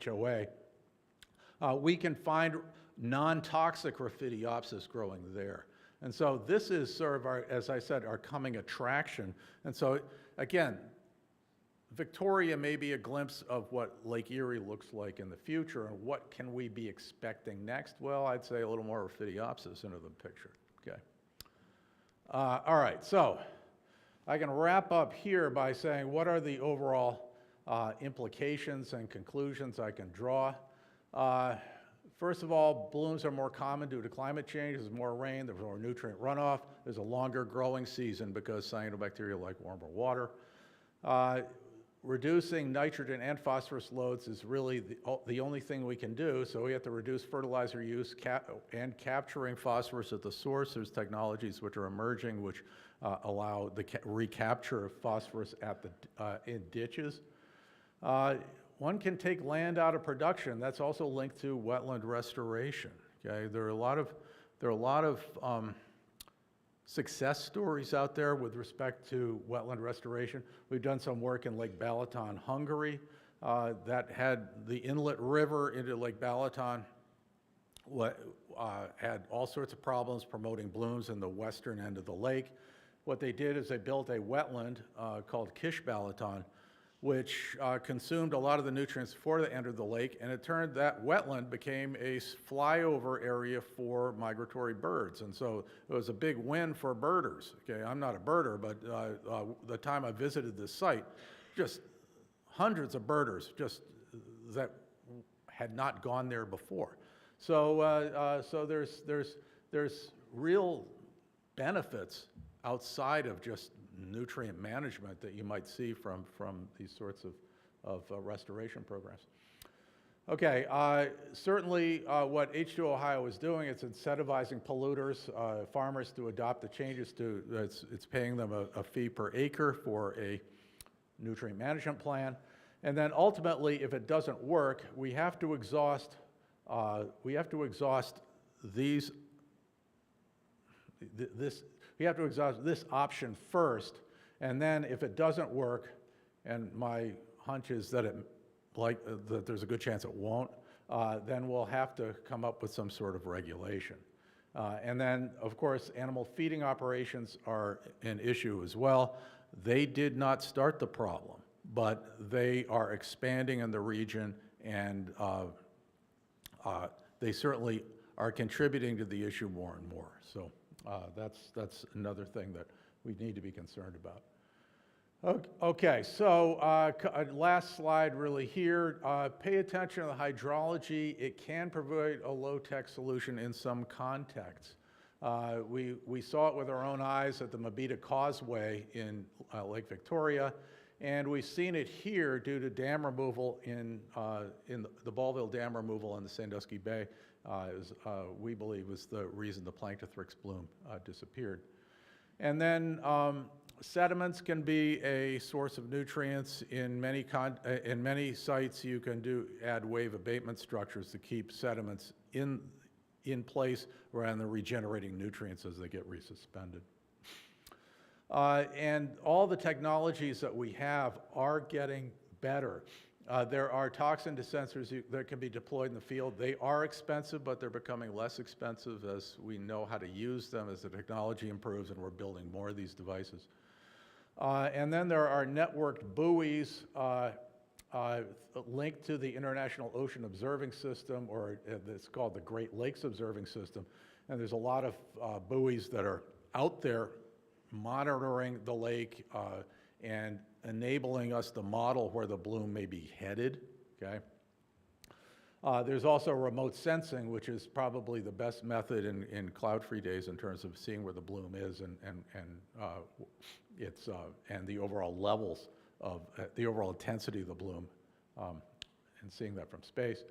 HOA. We can find non-toxic Raphidiopsis growing there. And so this is sort of our, as I said, our coming attraction. And so again, Victoria may be a glimpse of what Lake Erie looks like in the future, and what can we be expecting next? Well, I'd say a little more ophidiopsis into the picture, okay? All right, so I can wrap up here by saying what are the overall implications and conclusions I can draw. First of all, blooms are more common due to climate change. There's more rain, there's more nutrient runoff, there's a longer growing season because cyanobacteria like warmer water. Reducing nitrogen and phosphorus loads is really the only thing we can do, so we have to reduce fertilizer use and capturing phosphorus at the source. There's technologies which are emerging which allow the recapture of phosphorus at the, in ditches. One can take land out of production. That's also linked to wetland restoration. Okay, there are a lot of success stories out there with respect to wetland restoration. We've done some work in Lake Balaton, Hungary, that had the inlet river into Lake Balaton. Had all sorts of problems promoting blooms in the western end of the lake. What they did is they built a wetland called Kish Balaton, which consumed a lot of the nutrients before they entered the lake, and it turned that wetland became a flyover area for migratory birds. And so it was a big win for birders. Okay, I'm not a birder, but the time I visited this site, just hundreds of birders just that had not gone there before. So, so there's real benefits outside of just nutrient management that you might see from these sorts of restoration programs. Okay, certainly what H2 Ohio is doing, it's incentivizing polluters, farmers to adopt the changes to, it's paying them a fee per acre for a nutrient management plan. And then ultimately, if it doesn't work, we have to exhaust this option first, and then if it doesn't work, and my hunch is that that there's a good chance it won't, then we'll have to come up with some sort of regulation. And then, of course, animal feeding operations are an issue as well. They did not start the problem, but they are expanding in the region, and they certainly are contributing to the issue more and more. So that's another thing that we need to be concerned about. Okay, so last slide really here. Pay attention to the hydrology. It can provide a low-tech solution in some contexts. We saw it with our own eyes at the Mabita Causeway in Lake Victoria, and we've seen it here due to dam removal in the Ballville Dam removal in the Sandusky Bay. We believe was the reason the Planktothrix bloom disappeared. And then sediments can be a source of nutrients. In many sites, you can add wave abatement structures to keep sediments in place rather than regenerating nutrients as they get resuspended. And all the technologies that we have are getting better. There are toxin sensors that can be deployed in the field. They are expensive, but they're becoming less expensive as we know how to use them, as the technology improves, and we're building more of these devices. And then there are networked buoys linked to the International Ocean Observing System, or it's called the Great Lakes Observing System. And there's a lot of buoys that are out there monitoring the lake and enabling us to model where the bloom may be headed, okay? There's also remote sensing, which is probably the best method in cloud-free days in terms of seeing where the bloom is and the overall levels of, the overall intensity of the bloom, and seeing that from space.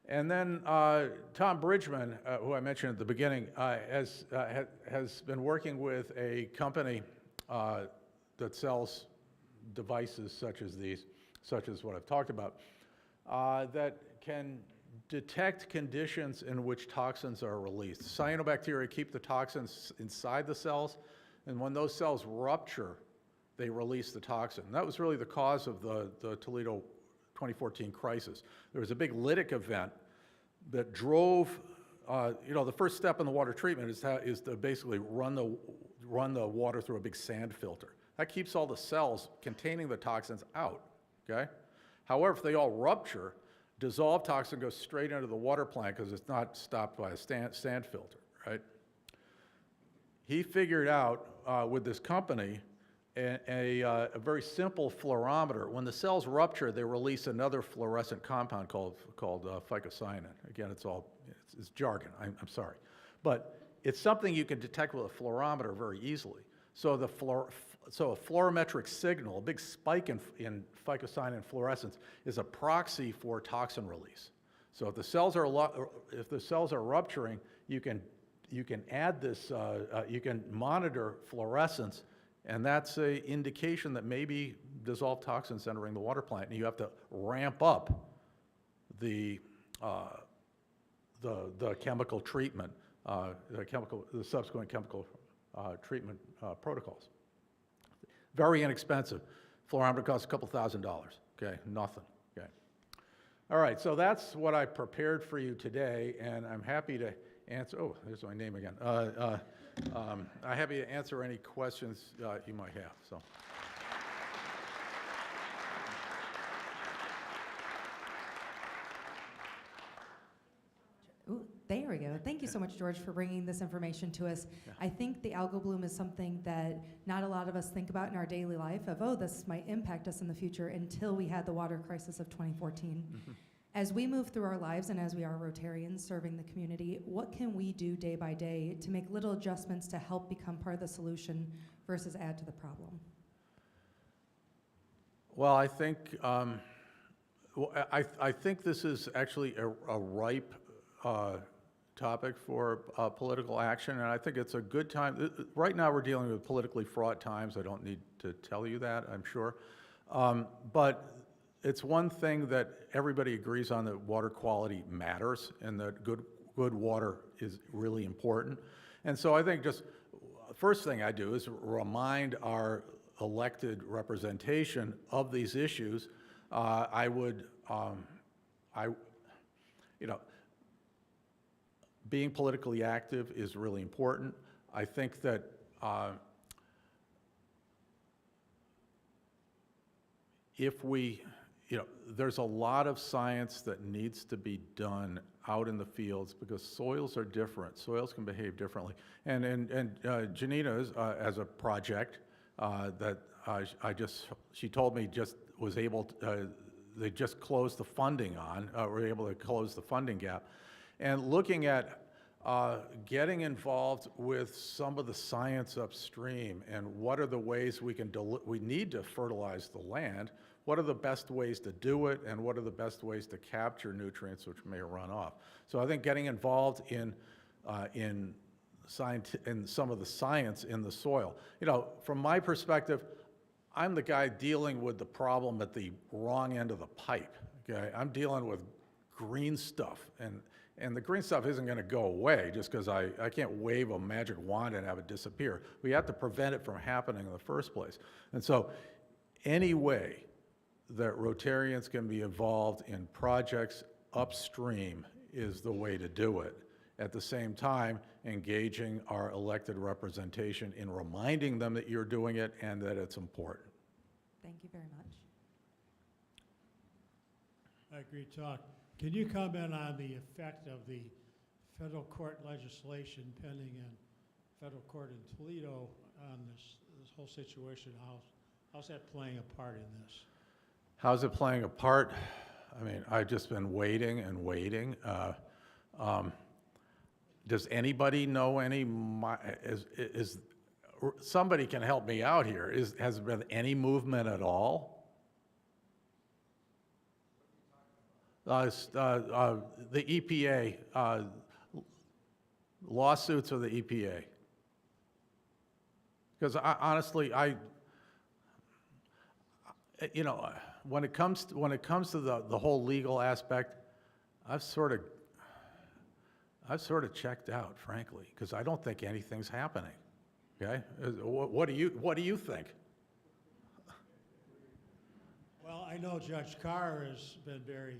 And then Tom Bridgman, who I mentioned at the beginning, has been working with a company that sells devices such as these, such as what I've talked about, that can detect conditions in which toxins are released. Cyanobacteria keep the toxins inside the cells, and when those cells rupture, they release the toxin. And that was really the cause of the Toledo 2014 crisis. There was a big lytic event that drove the first step in the water treatment is to basically run the water through a big sand filter. That keeps all the cells containing the toxins out, okay? However, if they all rupture, dissolved toxin goes straight into the water plant because it's not stopped by a sand filter, right? He figured out with this company a very simple fluorometer. When the cells rupture, they release another fluorescent compound called phycocyanin. Again, it's jargon, I'm sorry. But it's something you can detect with a fluorometer very easily. So a fluorometric signal, a big spike in phycocyanin fluorescence, is a proxy for toxin release. So if the cells are rupturing, you can add this, you can monitor fluorescence, and that's an indication that maybe dissolved toxins entering the water plant, and you have to ramp up the chemical treatment, the subsequent chemical treatment protocols. Very inexpensive. Fluorometer costs a couple $1,000, okay, nothing, okay. All right, so that's what I prepared for you today, and I'm happy to answer, oh, there's my name again. I'm happy to answer any questions you might have, so. Ooh, there we go. Thank you so much, George, for bringing this information to us. Yeah. I think the algal bloom is something that not a lot of us think about in our daily life of, oh, this might impact us in the future, until we had the water crisis of 2014. Mm-hmm. As we move through our lives and as we are Rotarians serving the community, what can we do day by day to make little adjustments to help become part of the solution versus add to the problem? Well, I think, I think this is actually a ripe topic for political action, and I think it's a good time. Right now we're dealing with politically fraught times. I don't need to tell you that, I'm sure. But it's one thing that everybody agrees on, that water quality matters and that good water is really important. And so I think just first thing I do is remind our elected representation of these issues. Being politically active is really important. I think that if we, there's a lot of science that needs to be done out in the fields because soils are different. Soils can behave differently. And Janina has a project that she told me just was able to, they just closed the funding on, were able to close the funding gap. And looking at getting involved with some of the science upstream and what are the ways we need to fertilize the land, what are the best ways to do it, and what are the best ways to capture nutrients which may run off. So I think getting involved in some of the science in the soil. From my perspective, I'm the guy dealing with the problem at the wrong end of the pipe, okay? I'm dealing with green stuff, and the green stuff isn't going to go away just because I can't wave a magic wand and have it disappear. We have to prevent it from happening in the first place. And so any way that Rotarians can be involved in projects upstream is the way to do it. At the same time, engaging our elected representation in reminding them that you're doing it and that it's important. Thank you very much. Great talk. Can you comment on the effect of the federal court legislation pending in federal court in Toledo on this whole situation? How's that playing a part in this? How's it playing a part? I mean, I've just been waiting and waiting. Does anybody know somebody can help me out here. Has there been any movement at all? The EPA, lawsuits of the EPA. Because honestly, when it comes to the whole legal aspect, I've sort of checked out, frankly, because I don't think anything's happening. Okay, what do you think? Well, I know Judge Carr has been very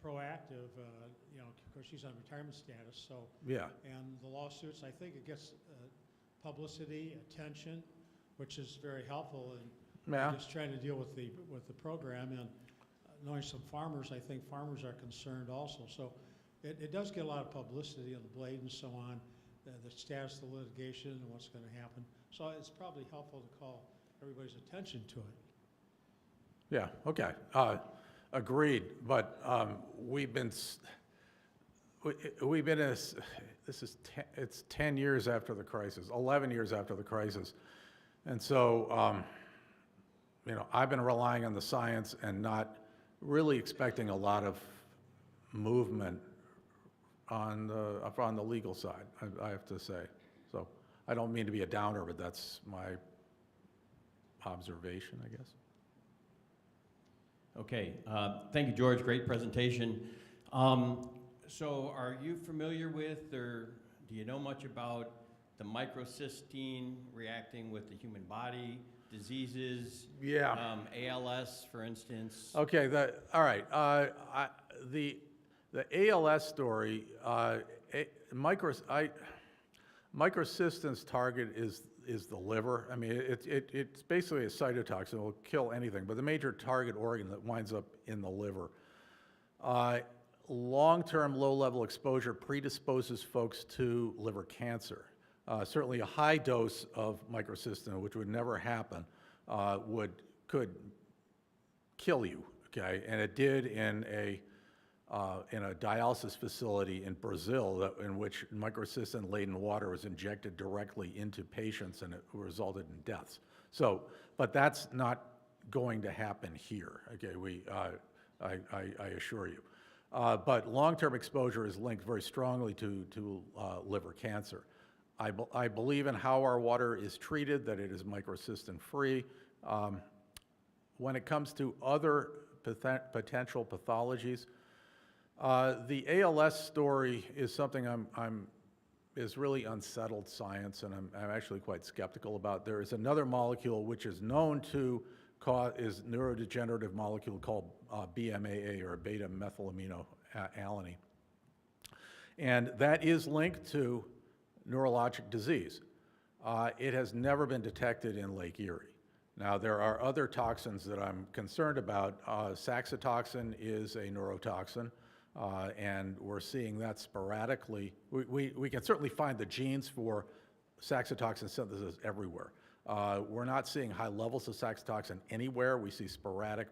proactive, of course, she's on retirement status, so. Yeah. And the lawsuits, I think it gets publicity, attention, which is very helpful in Yeah. just trying to deal with the program. And knowing some farmers, I think farmers are concerned also. So it does get a lot of publicity on the blade and so on, the status of the litigation and what's going to happen. So it's probably helpful to call everybody's attention to it. Yeah, okay. Agreed, but we've been in this, it's 10 years after the crisis, 11 years after the crisis. And so, I've been relying on the science and not really expecting a lot of movement on the legal side, I have to say. So I don't mean to be a downer, but that's my observation, I guess. Okay, thank you, George. Great presentation. So are you familiar with, or do you know much about the microcystine reacting with the human body, diseases? Yeah. ALS, for instance? Okay, all right. The ALS story, microcystin's target is the liver. I mean, it's basically a cytotoxin. It will kill anything, but the major target organ that winds up in the liver. Long-term low-level exposure predisposes folks to liver cancer. Certainly a high dose of microcystin, which would never happen, could kill you, okay? And it did in a dialysis facility in Brazil in which microcystin-laden water was injected directly into patients, and it resulted in deaths. So, but that's not going to happen here, okay? I assure you. But long-term exposure is linked very strongly to liver cancer. I believe in how our water is treated, that it is microcystin-free. When it comes to other potential pathologies, the ALS story is something is really unsettled science, and I'm actually quite skeptical about. There is another molecule which is known to is neurodegenerative molecule called BMAA, or beta-methylaminoalanine. And that is linked to neurologic disease. It has never been detected in Lake Erie. Now, there are other toxins that I'm concerned about. Saxitoxin is a neurotoxin, and we're seeing that sporadically. We can certainly find the genes for saxitoxin synthesis everywhere. We're not seeing high levels of saxitoxin anywhere. We see sporadic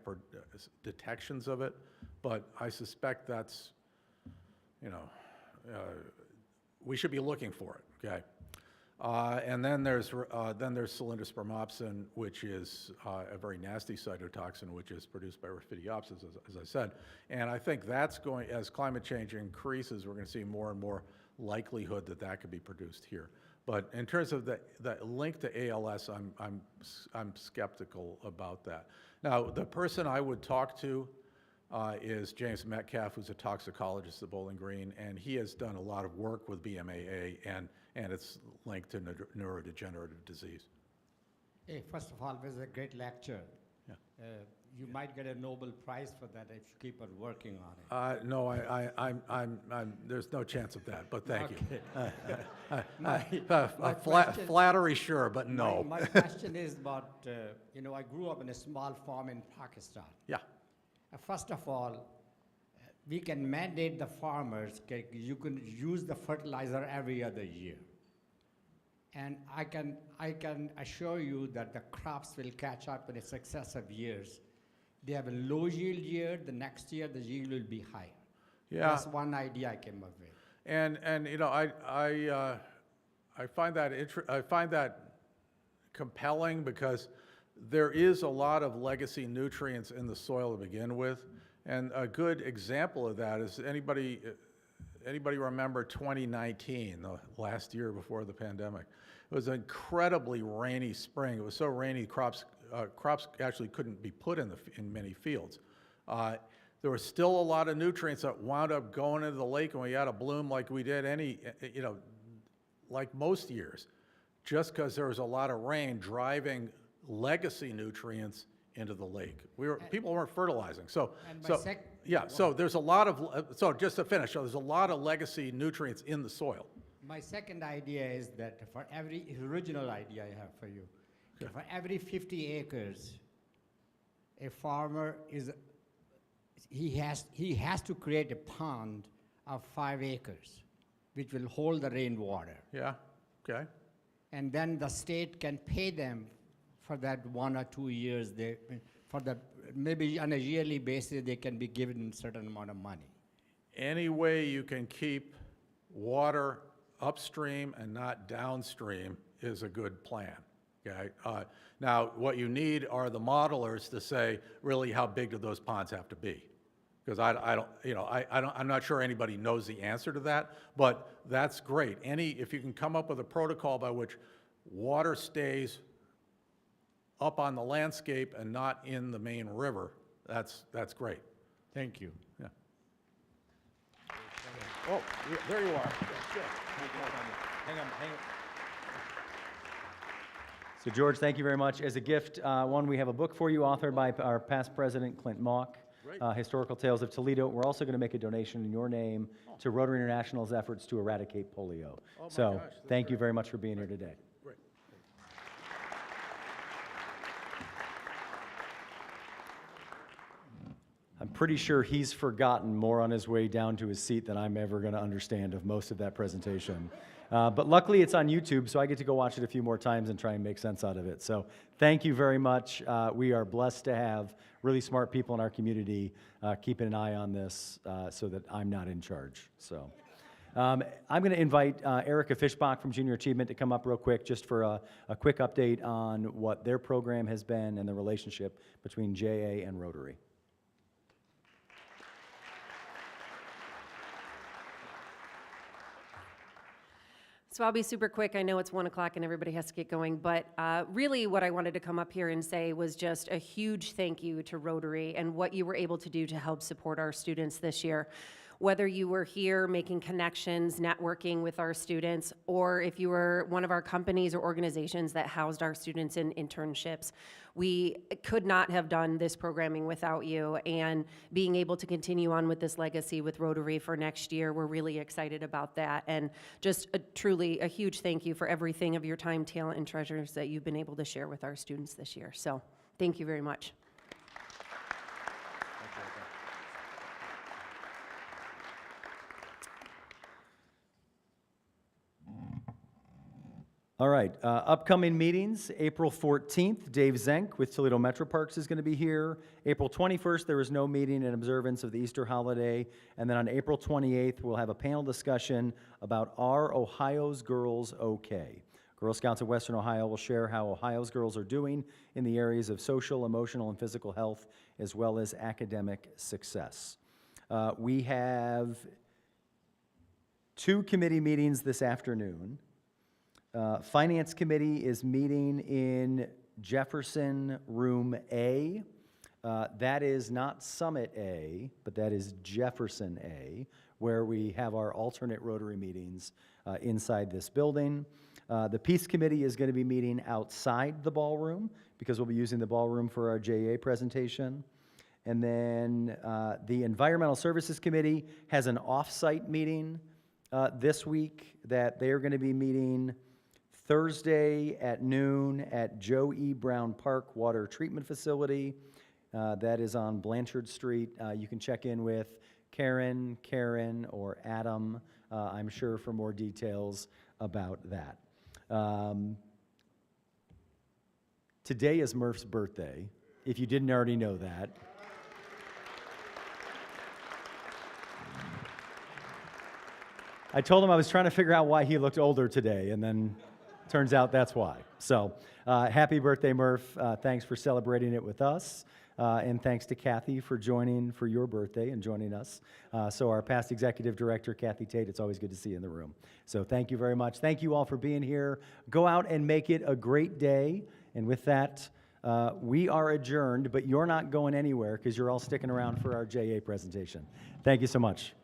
detections of it, but I suspect that's, we should be looking for it, okay? And then there's cylindrospermopsin, which is a very nasty cytotoxin, which is produced by Raphidiopsis, as I said. And I think that's going, as climate change increases, we're going to see more and more likelihood that that could be produced here. But in terms of the link to ALS, I'm skeptical about that. Now, the person I would talk to is James Metcalf, who's a toxicologist at Bowling Green, and he has done a lot of work with BMAA and it's linked to neurodegenerative disease. Hey, first of all, it was a great lecture. Yeah. You might get a Nobel Prize for that if you keep on working on it. No, there's no chance of that, but thank you. Flattery, sure, but no. My question is about, I grew up in a small farm in Pakistan. Yeah. First of all, we can mandate the farmers, you can use the fertilizer every other year. And I can assure you that the crops will catch up in the successive years. They have a low yield year, the next year the yield will be higher. Yeah. That's one idea I came up with. And I find that compelling because there is a lot of legacy nutrients in the soil to begin with. And a good example of that is anybody remember 2019, the last year before the pandemic? It was an incredibly rainy spring. It was so rainy, crops actually couldn't be put in many fields. There was still a lot of nutrients that wound up going into the lake, and we had a bloom like we did like most years, just because there was a lot of rain driving legacy nutrients into the lake. People weren't fertilizing. So, And my so sec- yeah, so there's a lot of, so just to finish, so there's a lot of legacy nutrients in the soil. My second idea is that for every original idea I have for you, for every 50 acres, a farmer he has to create a pond of 5 acres, which will hold the rainwater. Yeah, okay. And then the state can pay them for that 1 or 2 years. Maybe on a yearly basis, they can be given a certain amount of money. Any way you can keep water upstream and not downstream is a good plan, okay? Now, what you need are the modelers to say, really, how big do those ponds have to be? Because I'm not sure anybody knows the answer to that, but that's great. If you can come up with a protocol by which water stays up on the landscape and not in the main river, that's great. Thank you. Yeah. Oh, there you are. Hang on. So George, thank you very much. As a gift, we have a book for you authored by our past president, Clint Mock, Historical Tales of Toledo. We're also going to make a donation in your name to Rotary International's efforts to eradicate polio. So thank you very much for being here today. Great. I'm pretty sure he's forgotten more on his way down to his seat than I'm ever going to understand of most of that presentation. But luckily it's on YouTube, so I get to go watch it a few more times and try and make sense out of it. So thank you very much. We are blessed to have really smart people in our community keeping an eye on this so that I'm not in charge. So I'm going to invite Erica Fischbach from Junior Achievement to come up real quick just for a quick update on what their program has been and the relationship between JA and Rotary. So I'll be super quick. I know it's 1 o'clock and everybody has to get going, but really what I wanted to come up here and say was just a huge thank you to Rotary and what you were able to do to help support our students this year. Whether you were here making connections, networking with our students, or if you were one of our companies or organizations that housed our students in internships, we could not have done this programming without you. And being able to continue on with this legacy with Rotary for next year, we're really excited about that. And just truly a huge thank you for everything of your time, talent, and treasures that you've been able to share with our students this year. So thank you very much. All right, upcoming meetings, April 14th, Dave Zenk with Toledo Metro Parks is going to be here. April 21st, there is no meeting in observance of the Easter holiday. And then on April 28th, we'll have a panel discussion about Are Ohio's Girls Okay? Girl Scouts of Western Ohio will share how Ohio's girls are doing in the areas of social, emotional, and physical health, as well as academic success. We have 2 committee meetings this afternoon. Finance Committee is meeting in Jefferson Room A. That is not Summit A, but that is Jefferson A, where we have our alternate Rotary meetings inside this building. The Peace Committee is going to be meeting outside the ballroom because we'll be using the ballroom for our JA presentation. And then the Environmental Services Committee has an off-site meeting this week that they're going to be meeting Thursday at noon at Joe E. Brown Park Water Treatment Facility. That is on Blanchard Street. You can check in with Karen, or Adam, I'm sure, for more details about that. Today is Murph's birthday, if you didn't already know that. I told him I was trying to figure out why he looked older today, and then turns out that's why. So happy birthday, Murph. Thanks for celebrating it with us. And thanks to Kathy for joining for your birthday and joining us. So our past executive director, Kathy Tate, it's always good to see you in the room. So thank you very much. Thank you all for being here. Go out and make it a great day. And with that, we are adjourned, but you're not going anywhere because you're all sticking around for our JA presentation. Thank you so much.